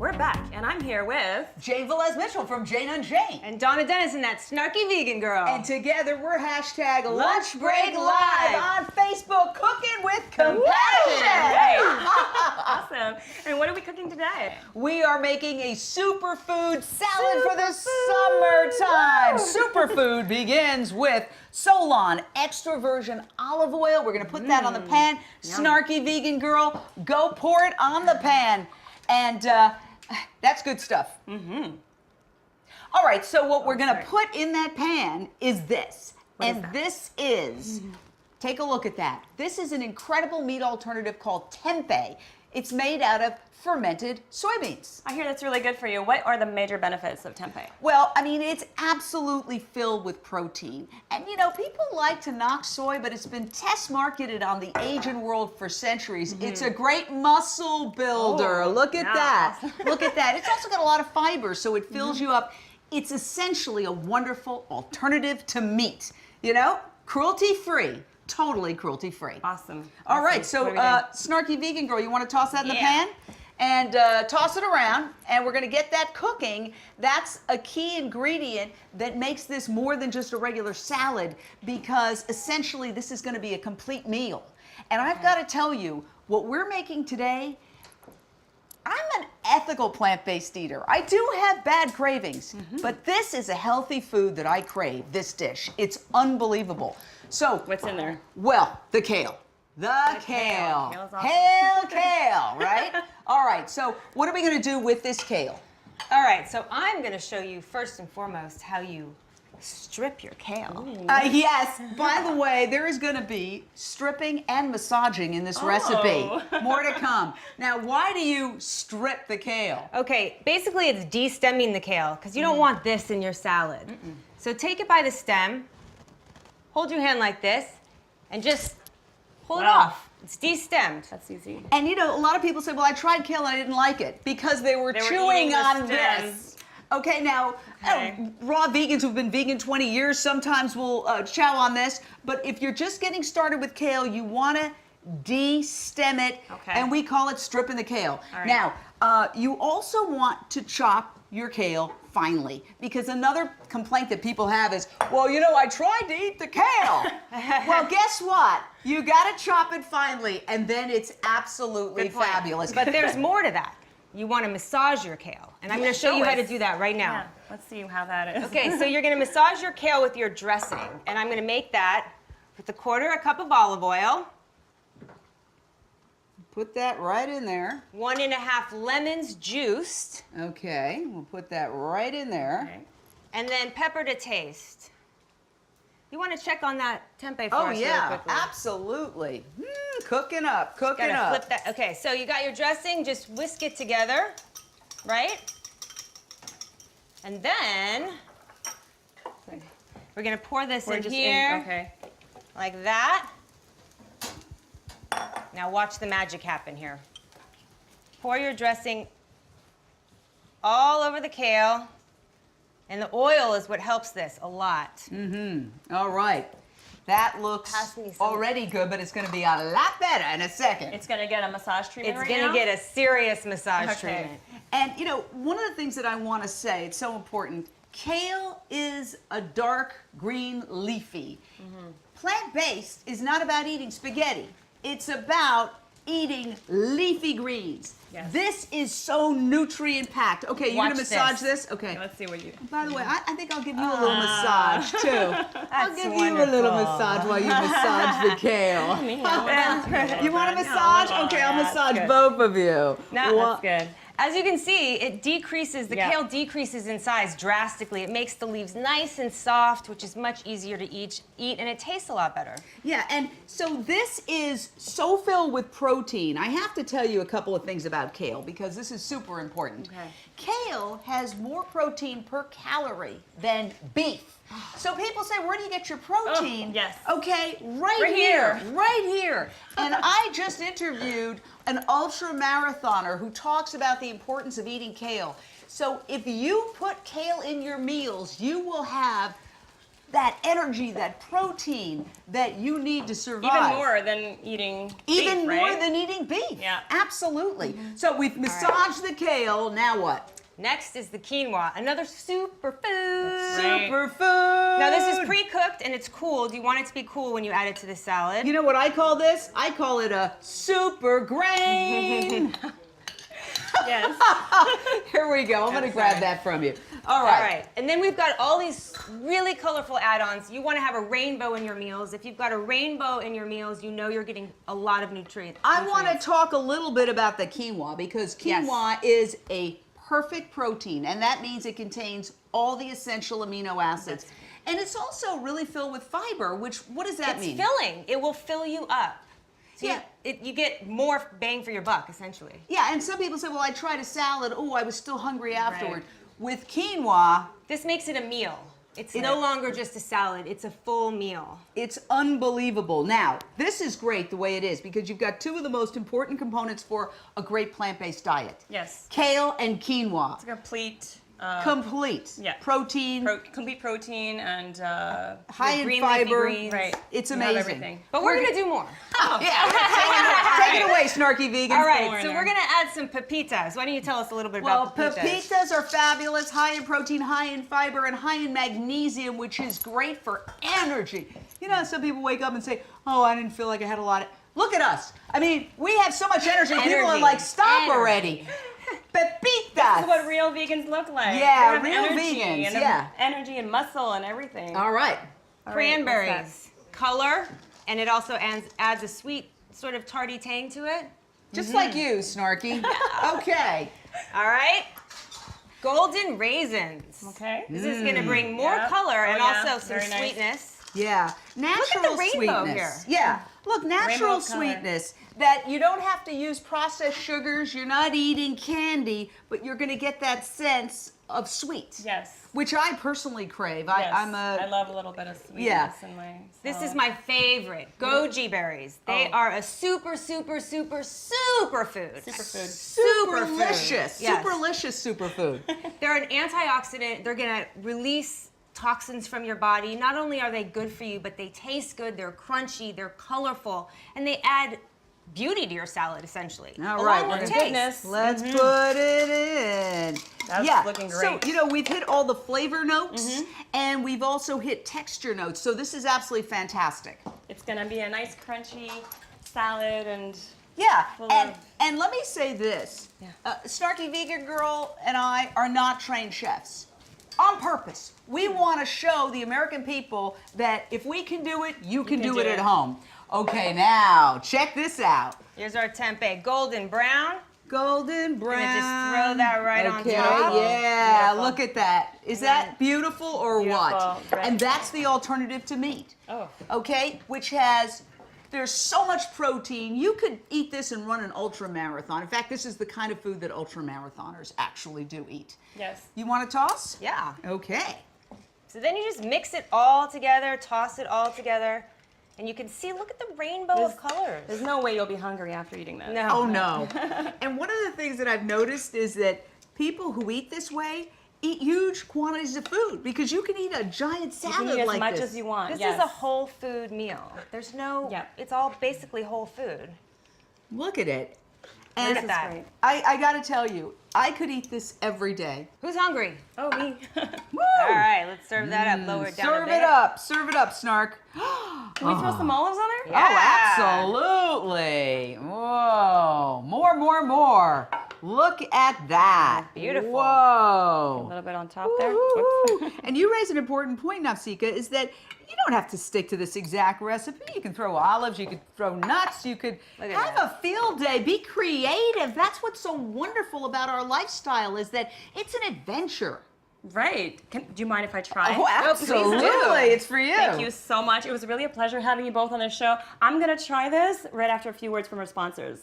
We're back, and I'm here with Jane Velez-Mitchell from Jane and Jane. and Donna Dennison, that snarky vegan girl. And together we're hashtag Lunch Lunch Break Break Live. Live on Facebook, cooking with compassion. Right. Awesome. And what are we cooking today? We are making a superfood salad for the summertime. Superfood begins with Solon extra virgin olive oil. We're gonna put that on the pan. Yum. Snarky vegan girl, go pour it on the pan. And that's good stuff. All right, so what we're gonna put in that pan is this. This is, take a look at that. This is an incredible meat alternative called tempeh. It's made out of fermented soybeans. I hear that's really good for you. What are the major benefits of tempeh? Well, I mean, it's absolutely filled with protein. And you know, people like to knock soy, but it's been test marketed on the Asian world for centuries. It's a great muscle builder. Oh, Look at yeah. that. Look at that. It's also got a lot of fiber, so it fills you up. It's essentially a wonderful alternative to meat. You know, cruelty-free. Totally cruelty-free. Awesome. All right, so What do we do? snarky vegan girl, you want to toss that in the Yeah. pan? And toss it around, and we're gonna get that cooking. That's a key ingredient that makes this more than just a regular salad, because essentially this is gonna be a complete meal. And I've gotta tell you, what we're making today, I'm an ethical plant-based eater. I do have bad cravings, but this is a healthy food that I crave, this dish. It's unbelievable. So, What's in there? well, the kale. The kale. Kale's awesome. Hail kale, right? All right, so what are we gonna do with this kale? All right, so I'm going to show you first and foremost how you strip your kale. Yes, by the way, there is gonna be stripping and massaging in this recipe. More to come. Now, why do you strip the kale? Okay, basically it's de-stemming the kale because you don't want this in your salad. So take it by the stem, hold your hand like this, and just pull it Wow. off. It's de-stemmed. That's easy. And you know, a lot of people say, well, I tried kale and I didn't like it because they were They were chewing eating the on stem. this. Okay, now, Okay. raw vegans who've been vegan 20 years sometimes will chow on this, but if you're just getting started with kale, you wanna de-stem it, Okay. and we call it stripping the kale. All right. Now, you also want to chop your kale finely, because another complaint that people have is, well, you know, I tried to eat the kale. Well, guess what? You gotta chop it finely, and then it's absolutely Good point. fabulous. But there's more to that. You want to massage your kale. And I'm going to show show you how to us. do that right now. Yeah. Let's see how that is. Okay, so you're going to massage your kale with your dressing. And I'm going to make that with a cup of olive oil, Put that right in there. 1.5 lemons juiced, Okay, we'll put that right in there. Okay. and then pepper to taste. You want to check on that tempeh for Oh us really yeah, quickly. absolutely. Cooking up, cooking Gotta up. flip that. Okay, so you got your dressing, just whisk it together, right? And then we're gonna pour this We're in just here, okay. like that. Now watch the magic happen here. Pour your dressing all over the kale, and the oil is what helps this a lot. All right. That looks Pass me some. already good, but it's gonna be a lot better in a second. It's gonna get a massage treatment It's right gonna now? get a serious massage Okay. treatment. And you know, one of the things that I want to say, it's so important, kale is a dark green leafy. Plant-based is not about eating spaghetti. It's about eating leafy greens. Yes. This is so nutrient-packed. Okay, you're Watch gonna massage this. this? Okay. Let's see what you. By the way, I think I'll give you a little massage too. I'll That's give you a little wonderful. massage while you massage the kale. You want a massage? Okay, I'll massage both of you. No, Wha- That's good. As you can see, it decreases, the Yeah. kale decreases in size drastically. It makes the leaves nice and soft, which is much easier to eat, and it tastes a lot better. Yeah, and so this is so filled with protein. I have to tell you a couple of things about kale because this is super important. Okay. Kale has more protein per calorie than beef. So people say, where do you get your protein? Oh, yes. Okay, right Right here, here. right here. And I just interviewed an ultra marathoner who talks about the importance of eating kale. So if you put kale in your meals, you will have that energy, that protein that you need to survive. Even more than eating Even beef, more right? than eating beef. Yeah. Absolutely. So we've massaged the kale. Now what? Next is the quinoa, another superfood. Right. Superfood. Now this is pre-cooked and it's cooled. You want it to be cool when you add it to the salad. You know what I call this? I call it a super grain. Yes. Here we go. I'm going to grab that from you. All All right. right, and then we've got all these really colorful add-ons. You want to have a rainbow in your meals. If you've got a rainbow in your meals, you know you're getting a lot of nutrients. I want to talk a little bit about the quinoa because quinoa is a perfect protein, and that means it contains all the essential amino acids. And it's also really filled with fiber, which, what does that mean? It's filling. It will fill you up. So Yeah. you get more bang for your buck, essentially. Yeah, and some people say, well, I tried a salad. Oh, I was still hungry afterward. With quinoa, This makes it a meal. It's no longer just a salad. It's a full meal. it's unbelievable. Now, this is great the way it is because you've got two of the most important components for a great plant-based diet. Yes. Kale and quinoa. It's a complete. Complete. Yeah. Protein, Complete protein and high in green leafy fiber. greens. right. It's You have amazing. everything. But we're gonna do more. Take it away, Snarky Vegan. All right, in so there. we're gonna add some pepitas. Why don't you tell us a little bit Well, about pepitas? pepitas are fabulous, high in protein, high in fiber, and high in magnesium, which is great for energy. You know, some people wake up and say, oh, I didn't feel like I had a lot of... Look at us. I mean, we have so much energy, people are Energy. like, stop Energy. already. Pepitas. This is what real vegans look like. Yeah, They real have energy vegans, and yeah. energy and muscle and everything. All right. All right, Cranberries, color, and it also adds a sweet, sort of tarty tang to it. Just like you, Snarky. Okay. All right. Golden raisins. Okay. This is going to bring more Yeah. color and Oh, yeah. also some Very nice. sweetness. Yeah. Natural rainbow sweetness. here. Yeah. Look, natural Rainbow color. sweetness that you don't have to use processed sugars, you're not eating candy, but you're going to get that sense of sweet. Yes. Which I personally crave. Yes. I I love a little bit of sweetness Yeah. in my This is salad. my favorite, goji berries. They Oh. are a super, super, super, super food. Superfood. Superlicious. Yes. Superlicious superfood. They're an antioxidant. They're going to release toxins from your body. Not only are they good for you, but they taste good, they're crunchy, they're colorful, and they add beauty to your salad, essentially. All right, Along we're with gonna- taste. Goodness. Let's put it in. That's yeah. looking So, great. you know, we've hit all the flavor notes and we've also hit texture notes. So this is absolutely fantastic. It's gonna be a nice crunchy salad and Yeah, Full and, of- and let me say this. Yeah. Snarky Vegan Girl and I are not trained chefs. On purpose. We want to show the American people that if we can do it, you can do it at home. Okay, now, check this out. Here's our tempeh, golden brown. Golden brown. Gonna just throw that right on okay, top. yeah, Beautiful. look at that. Is that beautiful or what? Beautiful. Right. And that's the alternative to meat. Oh. Okay, which has, there's so much protein. You could eat this and run an ultra marathon. In fact, this is the kind of food that ultra marathoners actually do eat. Yes. You want to toss? Yeah. Okay. So then you just mix it all together, toss it all together, and you can see, look at the rainbow of colors. There's no way you'll be hungry after eating this. No. Oh no. And one of the things that I've noticed is that people who eat this way eat huge quantities of food because you can eat a giant You salad can eat as like much this. as you want. This yes. is a whole food meal. There's no, Yep. it's all basically whole food. Look at it. And Look at that. great. I got to tell you, I could eat this every day. Who's hungry? Oh, me. Woo! All right, let's serve that up, lower it down a Serve bit. it up. Serve it up, Snark. Can we throw some olives on there? Yeah. Oh, absolutely. Whoa. More, more, more. Look at that. Beautiful. A Whoa. little bit on top there. Woo-hoo. Whoops. And you raise an important point, Nafsika, is that you don't have to stick to this exact recipe. You can throw olives, you could throw nuts, you could Look at have that. a field day, be creative. That's what's so wonderful about our lifestyle is that it's an adventure. Right. Do you mind if I try? Oh, absolutely. It's for you. Thank you so much. It was really a pleasure having you both on the show. I'm going to try this right after a few words from our sponsors.